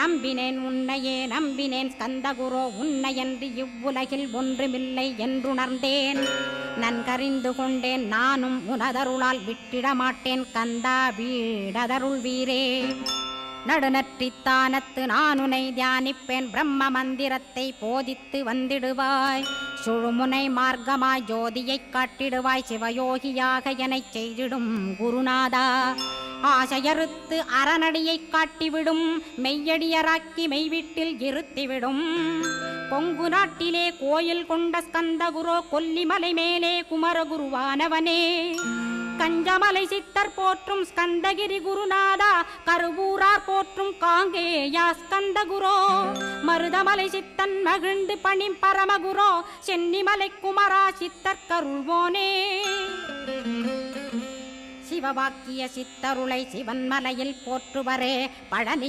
நம்பினேன் உன்னையே நம்பினேன் ஸ்கந்தகுரோ உன்னையன்றி இவ்வுலகில் ஒன்றுமில்லை என்றுணர்ந்தேன். நன்கறிந்து கொண்டேன் நானும் உனதருளால் விட்டிட மாட்டேன் கந்தா வீடதருள் வீரே. நடுநற்றித்தானத்து நானுனை தியானிப்பேன் பிரம்ம மந்திரத்தை போதித்து வந்திடுவாய். சுழுமுனை மார்க்கமாய் ஜோதியைக் காட்டிடுவாய் சிவயோகியாக எனச் செய்திடும் குருநாதா. ஆசையறுத்து அறநடியைக் காட்டிவிடும் மெய்யடியராக்கி மெய்வீட்டில் இருத்திவிடும். கொங்கு நாட்டிலே கோயில் கொண்ட ஸ்கந்தகுரோ கொல்லிமலை மேலே குமரகுருவானவனே. கஞ்சமலை சித்தர் போற்றும் ஸ்கந்தகிரி குருநாதா கருவூரார் போற்றும் காங்கேயா ஸ்கந்தகுரோ. மருதமலை சித்தன் மகிழ்ந்து பணிம் பரமகுரோ சென்னிமலை குமரா சித்தர் கருள்வோனே. சிவவாக்கிய சித்தருளை சிவன்மலையில் போற்றுவரே பழனி